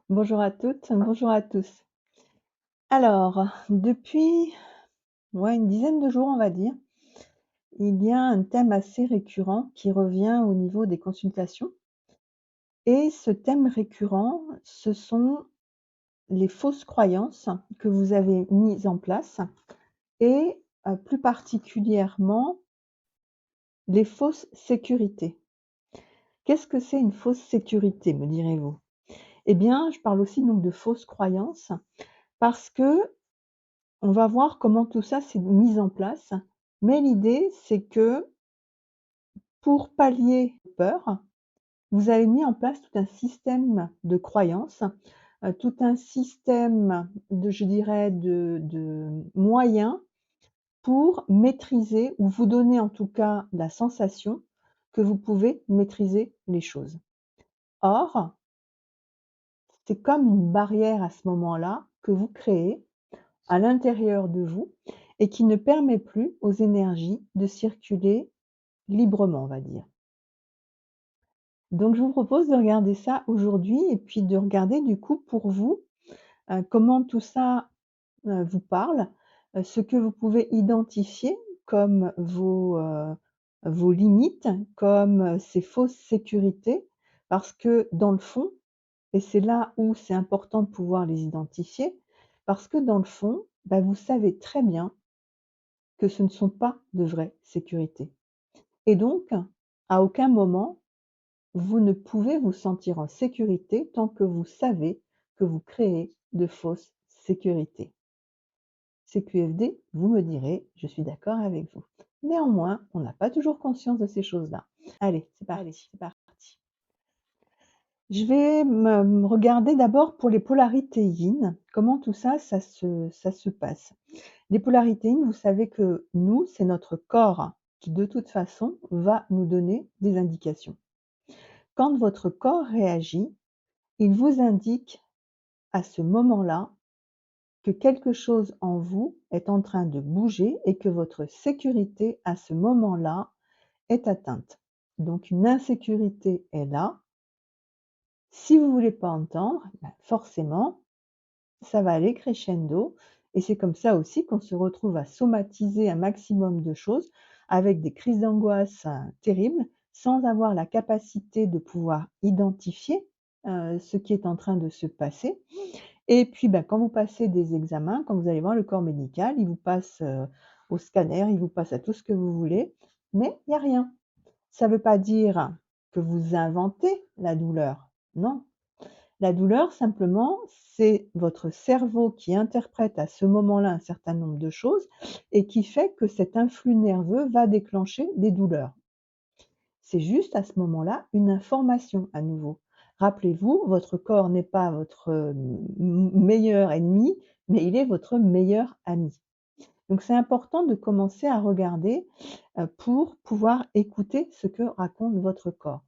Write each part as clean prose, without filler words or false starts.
Bonjour à toutes, bonjour à tous. Alors, depuis, une dizaine de jours, on va dire, il y a un thème assez récurrent qui revient au niveau des consultations et ce thème récurrent, ce sont les fausses croyances que vous avez mises en place et plus particulièrement, les fausses sécurités. Qu'est-ce que c'est une fausse sécurité, me direz-vous? Eh bien, je parle aussi donc de fausses croyances parce que on va voir comment tout ça s'est mis en place, mais l'idée, c'est que pour pallier aux peurs, vous avez mis en place tout un système de croyances, tout un système de je dirais de moyens pour maîtriser ou vous donner en tout cas la sensation que vous pouvez maîtriser les choses. Or, c'est comme une barrière à ce moment-là que vous créez à l'intérieur de vous et qui ne permet plus aux énergies de circuler librement, on va dire. Donc je vous propose de regarder ça aujourd'hui et puis de regarder du coup pour vous, comment tout ça, vous parle, ce que vous pouvez identifier comme vos limites, comme, ces fausses sécurités. Parce que dans le fond et c'est là où c'est important de pouvoir les identifier, parce que dans le fond, bah, vous savez très bien que ce ne sont pas de vraies sécurités et donc à aucun moment, vous ne pouvez vous sentir en sécurité tant que vous savez que vous créez de fausses sécurités. CQFD, vous me direz, je suis d'accord avec vous. Néanmoins, on n'a pas toujours conscience de ces choses-là. Allez, c'est parti. Je vais me regarder d'abord pour les polarités yin, comment tout ça, ça se passe. Les polarités yin, vous savez que nous, c'est notre corps qui, de toute façon, va nous donner des indications. Quand votre corps réagit, il vous indique à ce moment-là que quelque chose en vous est en train de bouger et que votre sécurité à ce moment-là est atteinte. Donc une insécurité est là. Si vous voulez pas entendre, forcément, ça va aller crescendo et c'est comme ça aussi qu'on se retrouve à somatiser un maximum de choses avec des crises d'angoisse, terribles, sans avoir la capacité de pouvoir identifier, ce qui est en train de se passer et puis, quand vous passez des examens, quand vous allez voir le corps médical, il vous passe, au scanner, il vous passe à tout ce que vous voulez, mais il y a rien. Ça veut pas dire que vous inventez la douleur, non. La douleur simplement, c'est votre cerveau qui interprète à ce moment-là un certain nombre de choses et qui fait que cet influx nerveux va déclencher des douleurs. C'est juste à ce moment-là une information à nouveau. Rappelez-vous, votre corps n'est pas votre, meilleur ennemi, mais il est votre meilleur ami. Donc c'est important de commencer à regarder, pour pouvoir écouter ce que raconte votre corps.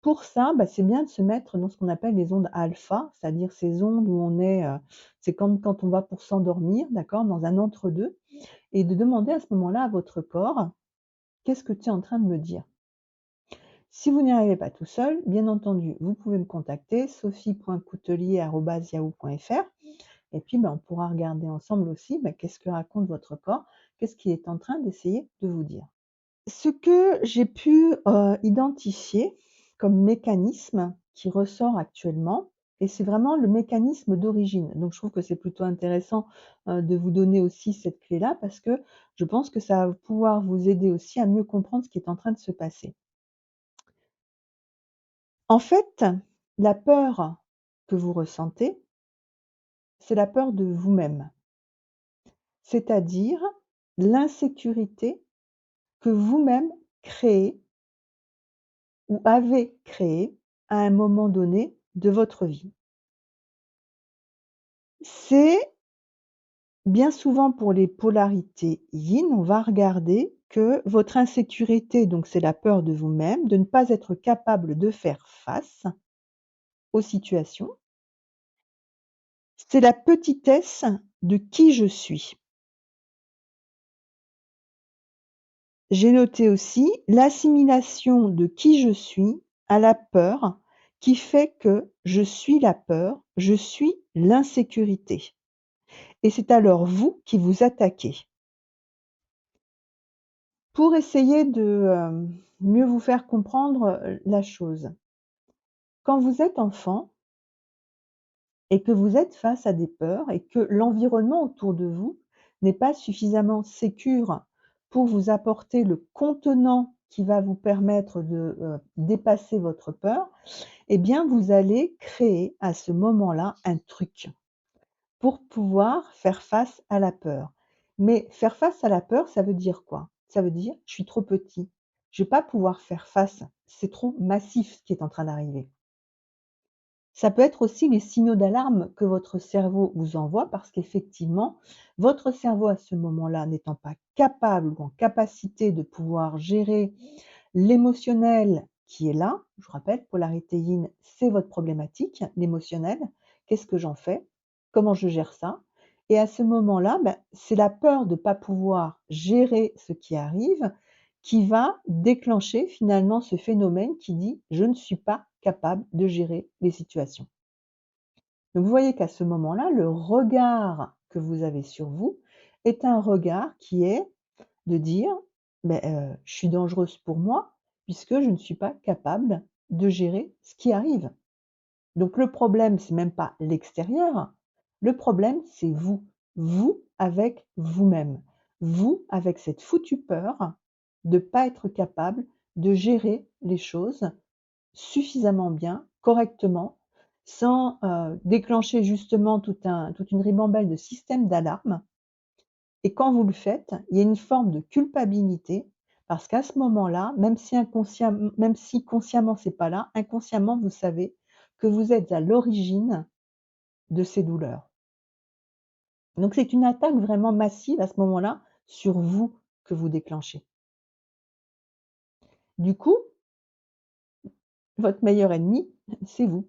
Pour ça, c'est bien de se mettre dans ce qu'on appelle les ondes alpha, c'est-à-dire ces ondes où on est, c'est comme quand on va pour s'endormir, d'accord? Dans un entre-deux et de demander à ce moment-là à votre corps: «Qu'est-ce que tu es en train de me dire?» Si vous n'y arrivez pas tout seul, bien entendu, vous pouvez me contacter sophie.coutelier@yahoo.fr et puis, on pourra regarder ensemble aussi, qu'est-ce que raconte votre corps? Qu'est-ce qu'il est en train d'essayer de vous dire? Ce que j'ai pu, identifier comme mécanisme qui ressort actuellement et c'est vraiment le mécanisme d'origine. Donc je trouve que c'est plutôt intéressant, de vous donner aussi cette clé-là parce que je pense que ça va pouvoir vous aider aussi à mieux comprendre ce qui est en train de se passer. En fait, la peur que vous ressentez, c'est la peur de vous-même, c'est-à-dire l'insécurité que vous-même créez ou avez créée à un moment donné de votre vie. C'est bien souvent pour les polarités yin, on va regarder que votre insécurité, donc c'est la peur de vous-même, de ne pas être capable de faire face aux situations. C'est la petitesse de qui je suis. J'ai noté aussi l'assimilation de qui je suis à la peur qui fait que je suis la peur, je suis l'insécurité. Et c'est alors vous qui vous attaquez. Pour essayer de, mieux vous faire comprendre, la chose, quand vous êtes enfant et que vous êtes face à des peurs et que l'environnement autour de vous n'est pas suffisamment sécure pour vous apporter le contenant qui va vous permettre de, dépasser votre peur, eh bien, vous allez créer à ce moment-là un truc pour pouvoir faire face à la peur. Mais faire face à la peur, ça veut dire quoi? Ça veut dire: «Je suis trop petit, je vais pas pouvoir faire face, c'est trop massif ce qui est en train d'arriver». Ça peut être aussi les signaux d'alarme que votre cerveau vous envoie parce qu'effectivement, votre cerveau à ce moment-là n'étant pas capable ou en capacité de pouvoir gérer l'émotionnel qui est là, je vous rappelle, polarité yin, c'est votre problématique, l'émotionnel. Qu'est-ce que j'en fais? Comment je gère ça? Et à ce moment-là, c'est la peur de ne pas pouvoir gérer ce qui arrive qui va déclencher finalement ce phénomène qui dit: «Je ne suis pas capable de gérer les situations». Donc vous voyez qu'à ce moment-là, le regard que vous avez sur vous est un regard qui est de dire: «Je suis dangereuse pour moi, puisque je ne suis pas capable de gérer ce qui arrive». Donc le problème, c'est même pas l'extérieur, le problème, c'est vous. Vous avec vous-même. Vous avec cette foutue peur de pas être capable de gérer les choses suffisamment bien, correctement, sans, déclencher justement toute une ribambelle de systèmes d'alarme et quand vous le faites, il y a une forme de culpabilité parce qu'à ce moment-là, même si consciemment c'est pas là, inconsciemment vous savez que vous êtes à l'origine de ces douleurs. Donc c'est une attaque vraiment massive à ce moment-là sur vous que vous déclenchez. Du coup, votre meilleur ennemi, c'est vous.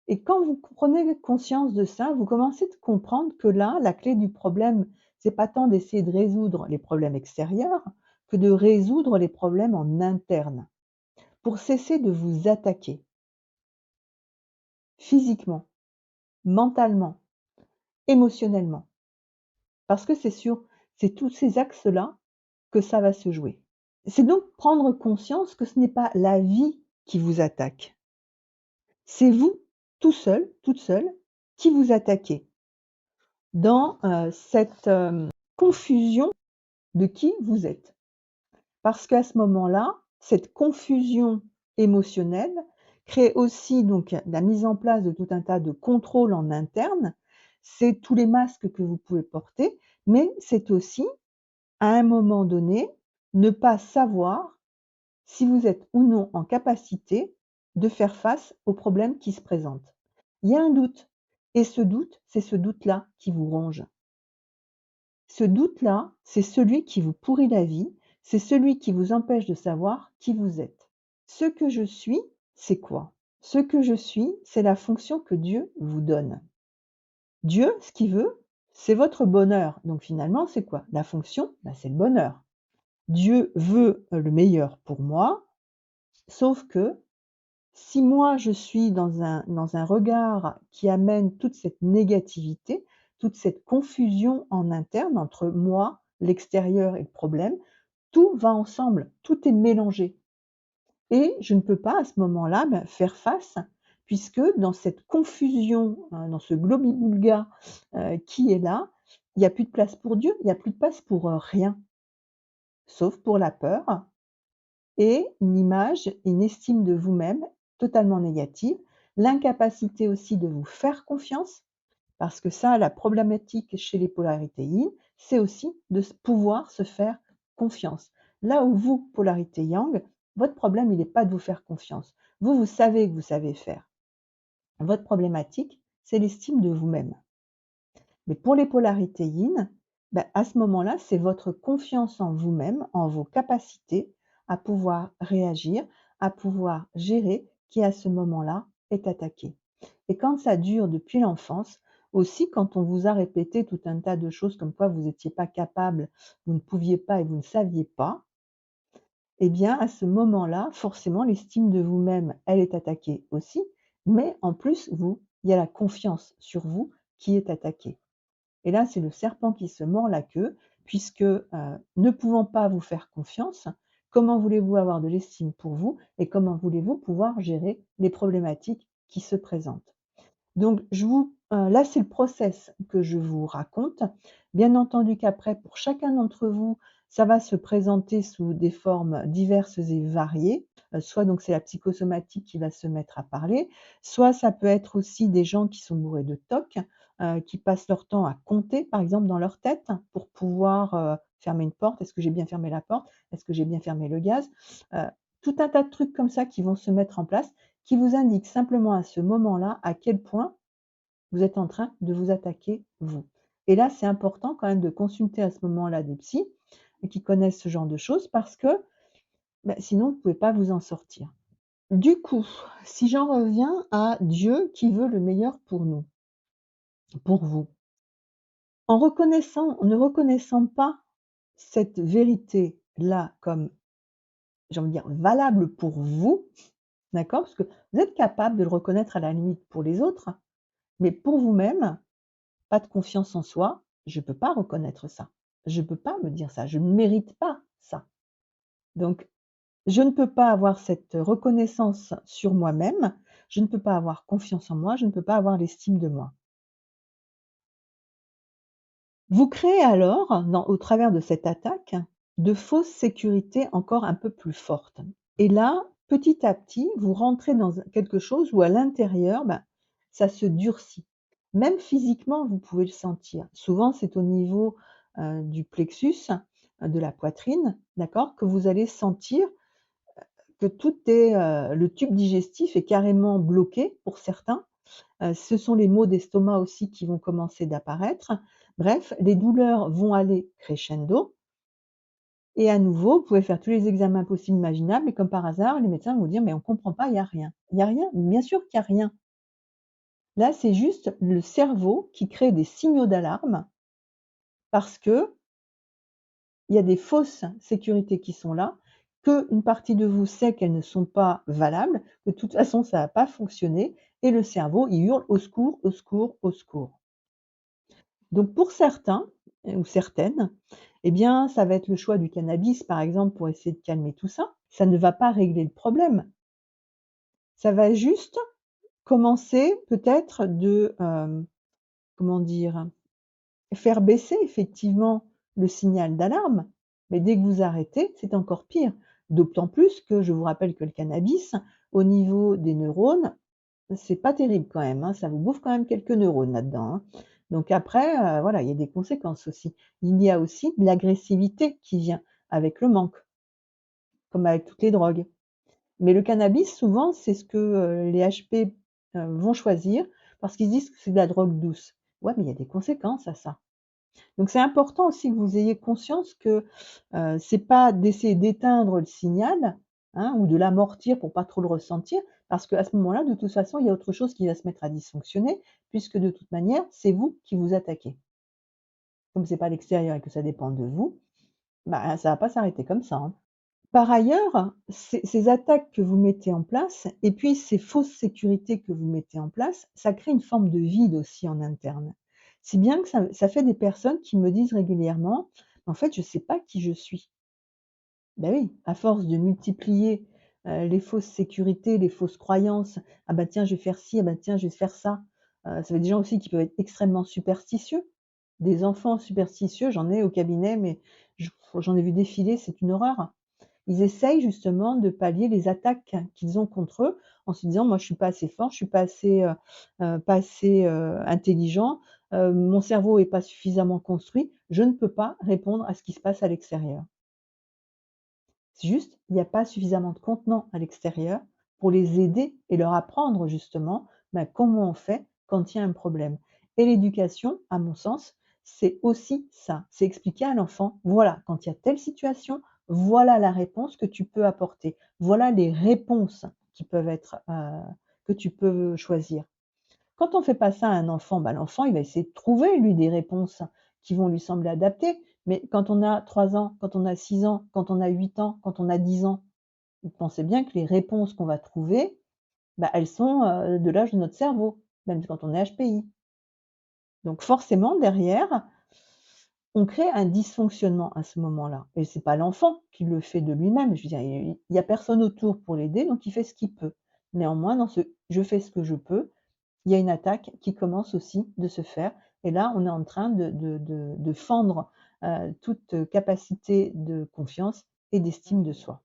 Et quand vous prenez conscience de ça, vous commencez à comprendre que là, la clé du problème, c'est pas tant d'essayer de résoudre les problèmes extérieurs que de résoudre les problèmes en interne, pour cesser de vous attaquer physiquement, mentalement, émotionnellement. Parce que c'est tous ces axes-là que ça va se jouer. C'est donc prendre conscience que ce n'est pas la vie qui vous attaque. C'est vous, tout seul, toute seule, qui vous attaquez dans, cette, confusion de qui vous êtes. Parce qu'à ce moment-là, cette confusion émotionnelle crée aussi donc la mise en place de tout un tas de contrôles en interne. C'est tous les masques que vous pouvez porter, mais c'est aussi, à un moment donné, ne pas savoir si vous êtes ou non en capacité de faire face aux problèmes qui se présentent. Il y a un doute et ce doute, c'est ce doute-là qui vous ronge. Ce doute-là, c'est celui qui vous pourrit la vie, c'est celui qui vous empêche de savoir qui vous êtes. Ce que je suis, c'est quoi? Ce que je suis, c'est la fonction que Dieu vous donne. Dieu, ce qu'il veut, c'est votre bonheur. Donc finalement, c'est quoi? La fonction, c'est le bonheur. Dieu veut le meilleur pour moi, sauf que si moi je suis dans un regard qui amène toute cette négativité, toute cette confusion en interne entre moi, l'extérieur et le problème, tout va ensemble, tout est mélangé et je ne peux pas à ce moment-là, faire face puisque dans cette confusion, dans ce globi-boulga, qui est là, il y a plus de place pour Dieu, il y a plus de place pour, rien, sauf pour la peur et une image, une estime de vous-même totalement négative, l'incapacité aussi de vous faire confiance, parce que ça, la problématique chez les polarités yin, c'est aussi de pouvoir se faire confiance. Là où vous, polarité yang, votre problème, il n'est pas de vous faire confiance. Vous, vous savez que vous savez faire. Votre problématique, c'est l'estime de vous-même. Mais pour les polarités yin, à ce moment-là, c'est votre confiance en vous-même, en vos capacités à pouvoir réagir, à pouvoir gérer, qui à ce moment-là est attaquée. Et quand ça dure depuis l'enfance, aussi quand on vous a répété tout un tas de choses comme quoi vous n'étiez pas capable, vous ne pouviez pas et vous ne saviez pas, eh bien, à ce moment-là, forcément, l'estime de vous-même, elle est attaquée aussi, mais en plus, il y a la confiance sur vous qui est attaquée. Et là, c'est le serpent qui se mord la queue, puisque, ne pouvant pas vous faire confiance, comment voulez-vous avoir de l'estime pour vous et comment voulez-vous pouvoir gérer les problématiques qui se présentent? Donc là, c'est le process que je vous raconte. Bien entendu qu'après, pour chacun d'entre vous, ça va se présenter sous des formes diverses et variées. Soit donc c'est la psychosomatique qui va se mettre à parler, soit ça peut être aussi des gens qui sont bourrés de toc, qui passent leur temps à compter, par exemple, dans leur tête pour pouvoir, fermer une porte. Est-ce que j'ai bien fermé la porte? Est-ce que j'ai bien fermé le gaz? Heu, Tout un tas de trucs comme ça qui vont se mettre en place qui vous indique simplement à ce moment-là à quel point vous êtes en train de vous attaquer vous. Et là, c'est important quand même de consulter à ce moment-là des psys qui connaissent ce genre de choses parce que, sinon vous ne pouvez pas vous en sortir. Du coup, si j'en reviens à Dieu qui veut le meilleur pour nous, pour vous, en ne reconnaissant pas cette vérité-là comme, j'ai envie de dire, valable pour vous, d'accord? Parce que vous êtes capable de le reconnaître à la limite pour les autres, mais pour vous-même, pas de confiance en soi, je ne peux pas reconnaître ça. Je ne peux pas me dire ça, je ne mérite pas ça. Donc je ne peux pas avoir cette reconnaissance sur moi-même, je ne peux pas avoir confiance en moi, je ne peux pas avoir l'estime de moi. Vous créez alors, au travers de cette attaque, de fausses sécurités encore un peu plus fortes. Et là, petit à petit, vous rentrez dans quelque chose où à l'intérieur, ça se durcit. Même physiquement, vous pouvez le sentir. Souvent, c'est au niveau du plexus, de la poitrine, d'accord, que vous allez sentir que tout est, le tube digestif est carrément bloqué pour certains. Ce sont les maux d'estomac aussi qui vont commencer d'apparaître. Bref, les douleurs vont aller crescendo et à nouveau, vous pouvez faire tous les examens possibles imaginables et comme par hasard, les médecins vont vous dire: «Mais on ne comprend pas, il y a rien». Il y a rien? Bien sûr qu'il y a rien. Là, c'est juste le cerveau qui crée des signaux d'alarme parce qu'il y a des fausses sécurités qui sont là, qu'une partie de vous sait qu'elles ne sont pas valables, que de toute façon ça va pas fonctionner et le cerveau, il hurle: «Au secours, au secours, au secours». Donc pour certains, ou certaines, eh bien, ça va être le choix du cannabis, par exemple, pour essayer de calmer tout ça. Ça ne va pas régler le problème. Ça va juste commencer peut-être comment dire? Faire baisser effectivement le signal d'alarme, mais dès que vous arrêtez, c'est encore pire. D'autant plus que je vous rappelle que le cannabis, au niveau des neurones, c'est pas terrible quand même, hein, ça vous bouffe quand même quelques neurones là-dedans, hein. Donc après, voilà, il y a des conséquences aussi. Il y a aussi de l'agressivité qui vient avec le manque, comme avec toutes les drogues. Mais le cannabis, souvent, c'est ce que, les HP, vont choisir parce qu'ils disent que c'est de la drogue douce. Ouais, mais il y a des conséquences à ça. Donc c'est important aussi que vous ayez conscience que, c'est pas d'essayer d'éteindre le signal, hein, ou de l'amortir pour pas trop le ressentir, parce qu'à ce moment-là, de toute façon, il y a autre chose qui va se mettre à dysfonctionner, puisque de toute manière, c'est vous qui vous attaquez. Comme c'est pas l'extérieur et que ça dépend de vous, ça va pas s'arrêter comme ça, hein. Par ailleurs, ces attaques que vous mettez en place et puis ces fausses sécurités que vous mettez en place, ça crée une forme de vide aussi en interne. Si bien que ça fait des personnes qui me disent régulièrement: «En fait, je ne sais pas qui je suis». Ben oui, à force de multiplier, les fausses sécurités, les fausses croyances: «Ah bah tiens, je vais faire ci, ah bah tiens, je vais faire ça». Ça va être des gens aussi qui peuvent être extrêmement superstitieux. Des enfants superstitieux, j'en ai au cabinet, mais j'en ai vu défiler, c'est une horreur. Ils essayent justement de pallier les attaques qu'ils ont contre eux en se disant: «Moi, je suis pas assez fort, je suis pas assez, intelligent, mon cerveau est pas suffisamment construit, je ne peux pas répondre à ce qui se passe à l'extérieur». C'est juste, il n'y a pas suffisamment de contenant à l'extérieur pour les aider et leur apprendre justement, comment on fait quand il y a un problème. Et l'éducation, à mon sens, c'est aussi ça. C'est expliquer à l'enfant: «Voilà, quand il y a telle situation, voilà la réponse que tu peux apporter. Voilà les réponses qui peuvent être, que tu peux choisir». Quand on fait pas ça à un enfant, l'enfant, il va essayer de trouver lui des réponses qui vont lui sembler adaptées. Mais quand on a 3 ans, quand on a 6 ans, quand on a 8 ans, quand on a 10 ans, vous pensez bien que les réponses qu'on va trouver, bah, elles sont, de l'âge de notre cerveau, même quand on est HPI. Donc forcément derrière, on crée un dysfonctionnement à ce moment-là et c'est pas l'enfant qui le fait de lui-même. Je veux dire, il y a personne autour pour l'aider, donc il fait ce qu'il peut. Néanmoins, dans ce «je fais ce que je peux», il y a une attaque qui commence aussi de se faire et là, on est en train de fendre, toute capacité de confiance et d'estime de soi.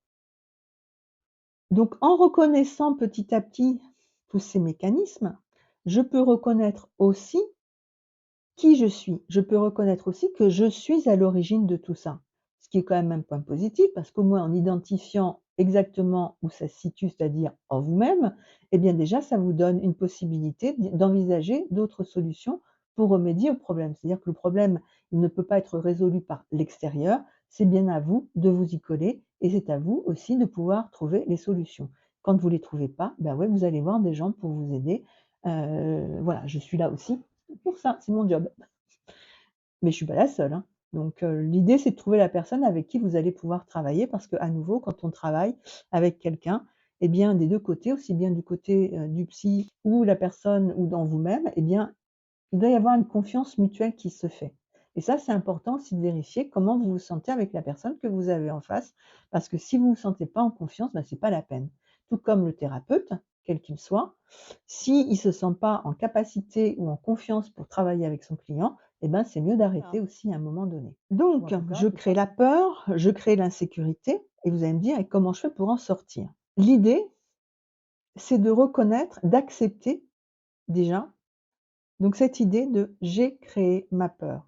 Donc en reconnaissant petit à petit tous ces mécanismes, je peux reconnaître aussi qui je suis. Je peux reconnaître aussi que je suis à l'origine de tout ça. Ce qui est quand même un point positif parce qu'au moins en identifiant exactement où ça se situe, c'est-à-dire en vous-même, eh bien déjà ça vous donne une possibilité d'envisager d'autres solutions pour remédier au problème. C'est-à-dire que le problème, il ne peut pas être résolu par l'extérieur, c'est bien à vous de vous y coller et c'est à vous aussi de pouvoir trouver les solutions. Quand vous ne les trouvez pas, ben ouais, vous allez voir des gens pour vous aider. Voilà, je suis là aussi pour ça, c'est mon job. Mais je suis pas la seule, hein. Donc l'idée, c'est de trouver la personne avec qui vous allez pouvoir travailler parce qu'à nouveau, quand on travaille avec quelqu'un, eh bien, des 2 côtés, aussi bien du côté, du psy ou la personne ou dans vous-même, eh bien, il doit y avoir une confiance mutuelle qui se fait. Et ça, c'est important aussi de vérifier comment vous vous sentez avec la personne que vous avez en face, parce que si vous ne vous sentez pas en confiance, bah, c'est pas la peine. Tout comme le thérapeute, quel qu'il soit, s'il ne se sent pas en capacité ou en confiance pour travailler avec son client, eh ben, c'est mieux d'arrêter aussi à un moment donné. Donc, je crée la peur, je crée l'insécurité, et vous allez me dire: «Et comment je fais pour en sortir?» L'idée, c'est de reconnaître, d'accepter déjà donc cette idée de: «J'ai créé ma peur,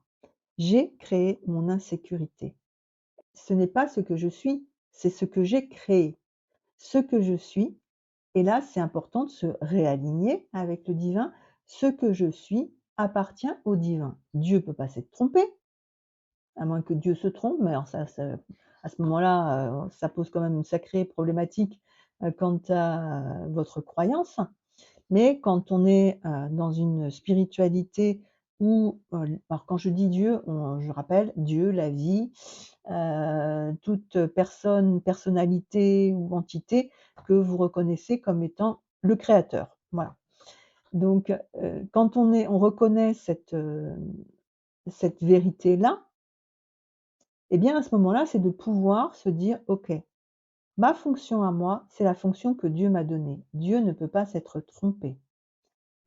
j'ai créé mon insécurité». Ce n'est pas ce que je suis, c'est ce que j'ai créé. Ce que je suis et là, c'est important de se réaligner avec le divin. Ce que je suis appartient au divin. Dieu peut pas s'être trompé, à moins que Dieu se trompe, mais alors ça à ce moment-là, ça pose quand même une sacrée problématique, quant à votre croyance. Mais quand on est, dans une spiritualité où, alors quand je dis Dieu, je rappelle Dieu, la vie, toute personne, personnalité ou entité que vous reconnaissez comme étant le créateur. Voilà. Donc, quand on reconnaît cette vérité-là, eh bien, à ce moment-là, c'est de pouvoir se dire: «OK, ma fonction à moi, c'est la fonction que Dieu m'a donnée. Dieu ne peut pas s'être trompé.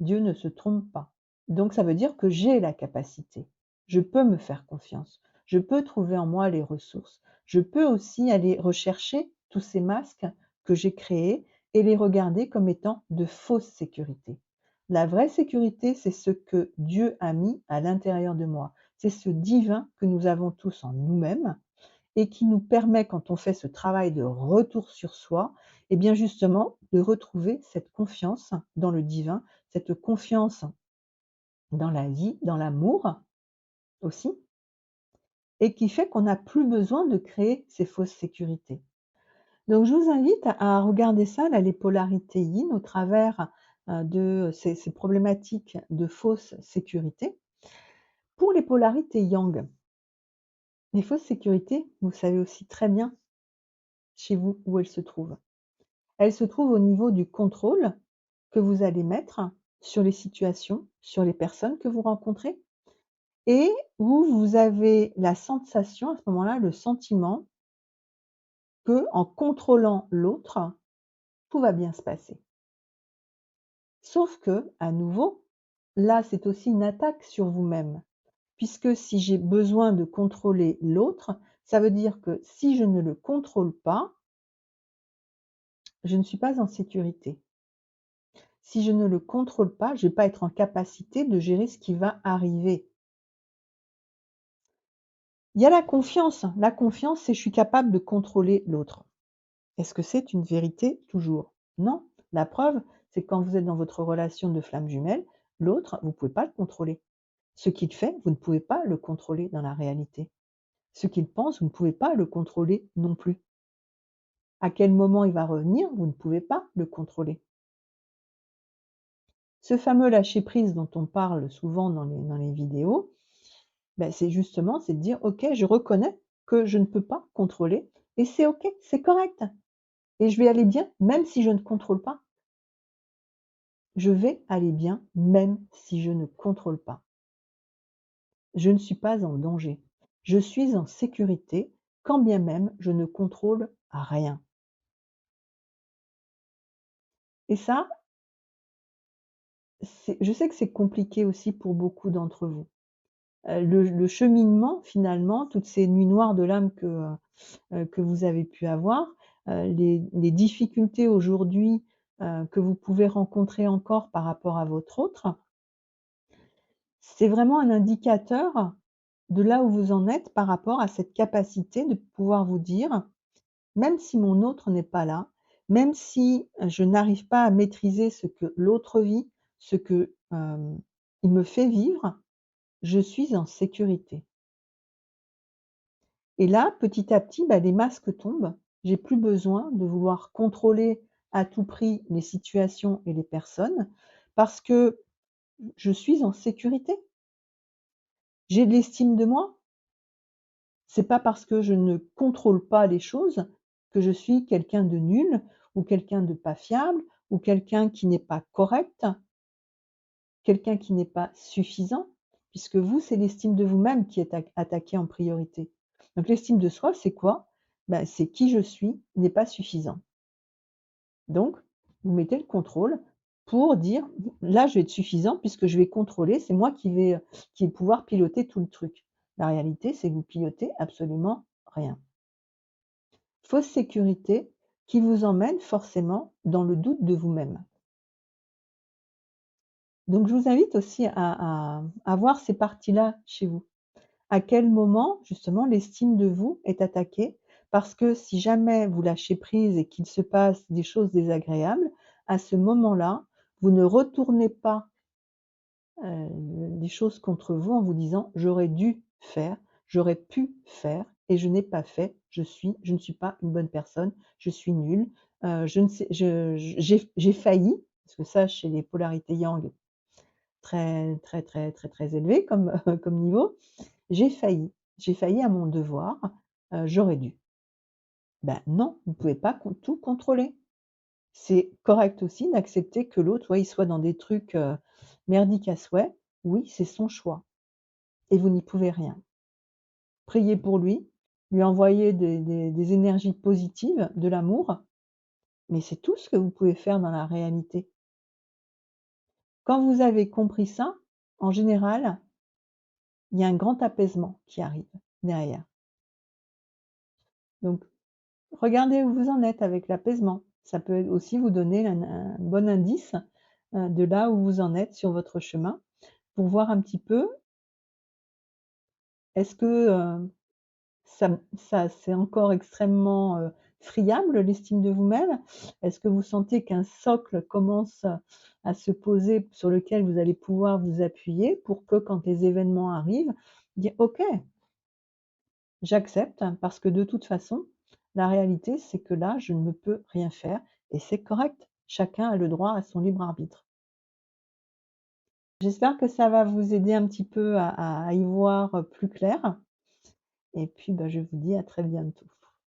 Dieu ne se trompe pas. Donc ça veut dire que j'ai la capacité. Je peux me faire confiance. Je peux trouver en moi les ressources. Je peux aussi aller rechercher tous ces masques que j'ai créés et les regarder comme étant de fausses sécurités. La vraie sécurité, c'est ce que Dieu a mis à l'intérieur de moi. C'est ce divin que nous avons tous en nous-mêmes et qui nous permet, quand on fait ce travail de retour sur soi, et bien justement de retrouver cette confiance dans le divin, cette confiance dans la vie, dans l'amour aussi, et qui fait qu'on n'a plus besoin de créer ces fausses sécurités. Donc je vous invite à regarder ça, là, les polarités yin au travers de ces problématiques de fausses sécurités. Pour les polarités yang, les fausses sécurités, vous savez aussi très bien chez vous où elles se trouvent. Elles se trouvent au niveau du contrôle que vous allez mettre sur les situations, sur les personnes que vous rencontrez et où vous avez la sensation, à ce moment-là, le sentiment que, en contrôlant l'autre, tout va bien se passer. Sauf que, à nouveau, là, c'est aussi une attaque sur vous-même, puisque si j'ai besoin de contrôler l'autre, ça veut dire que si je ne le contrôle pas, je ne suis pas en sécurité. Si je ne le contrôle pas, je ne vais pas être en capacité de gérer ce qui va arriver. Il y a la confiance. La confiance, c'est je suis capable de contrôler l'autre. Est-ce que c'est une vérité toujours? Non. La preuve, c'est que quand vous êtes dans votre relation de flamme jumelle, l'autre, vous ne pouvez pas le contrôler. Ce qu'il fait, vous ne pouvez pas le contrôler dans la réalité. Ce qu'il pense, vous ne pouvez pas le contrôler non plus. À quel moment il va revenir, vous ne pouvez pas le contrôler. Ce fameux lâcher prise dont on parle souvent dans les vidéos, C'est justement, c'est de dire: «OK, je reconnais que je ne peux pas contrôler et c'est OK, c'est correct et je vais aller bien même si je ne contrôle pas. Je vais aller bien même si je ne contrôle pas. Je ne suis pas en danger. Je suis en sécurité quand bien même je ne contrôle rien». Et ça, je sais que c'est compliqué aussi pour beaucoup d'entre vous. Le cheminement finalement, toutes ces nuits noires de l'âme que vous avez pu avoir, les difficultés aujourd'hui, que vous pouvez rencontrer encore par rapport à votre autre, c'est vraiment un indicateur de là où vous en êtes par rapport à cette capacité de pouvoir vous dire: «Même si mon autre n'est pas là, même si, je n'arrive pas à maîtriser ce que l'autre vit, ce que, il me fait vivre, je suis en sécurité». Et là, petit à petit, les masques tombent. J'ai plus besoin de vouloir contrôler à tout prix les situations et les personnes parce que je suis en sécurité. J'ai de l'estime de moi. C'est pas parce que je ne contrôle pas les choses que je suis quelqu'un de nul ou quelqu'un de pas fiable ou quelqu'un qui n'est pas correct, quelqu'un qui n'est pas suffisant, puisque vous, c'est l'estime de vous-même qui est attaquée en priorité. Donc l'estime de soi, c'est quoi? C'est qui je suis n'est pas suffisant. Donc, vous mettez le contrôle pour dire: «Là, je vais être suffisant puisque je vais contrôler, c'est moi qui vais pouvoir piloter tout le truc». La réalité, c'est que vous pilotez absolument rien. Fausse sécurité qui vous emmène forcément dans le doute de vous-même. Donc je vous invite aussi à voir ces parties-là chez vous. À quel moment, justement, l'estime de vous est attaquée? Parce que si jamais vous lâchez prise et qu'il se passe des choses désagréables, à ce moment-là, vous ne retournez pas, les choses contre vous en vous disant: «J'aurais dû faire, j'aurais pu faire et je n'ai pas fait. Je ne suis pas une bonne personne, je suis nulle, je ne sais j'ai failli», parce que ça, chez les polarités yang, très, très, très, très, très élevé comme, comme niveau. J'ai failli à mon devoir, j'aurais dû. Non, vous ne pouvez pas tout contrôler. C'est correct aussi d'accepter que l'autre, ouais, il soit dans des trucs, merdiques à souhait. Oui, c'est son choix et vous n'y pouvez rien. Priez pour lui, lui envoyer des énergies positives, de l'amour, mais c'est tout ce que vous pouvez faire dans la réalité. Quand vous avez compris ça, en général, il y a un grand apaisement qui arrive derrière. Donc regardez où vous en êtes avec l'apaisement. Ça peut aussi vous donner un bon indice, de là où vous en êtes sur votre chemin, pour voir un petit peu, est-ce que, ça c'est encore extrêmement, friable l'estime de vous-même? Est-ce que vous sentez qu'un socle commence à se poser sur lequel vous allez pouvoir vous appuyer pour que quand les événements arrivent, dire: «OK, j'accepte parce que de toute façon, la réalité, c'est que là, je ne peux rien faire et c'est correct. Chacun a le droit à son libre arbitre». J'espère que ça va vous aider un petit peu à y voir plus clair et puis, je vous dis à très bientôt.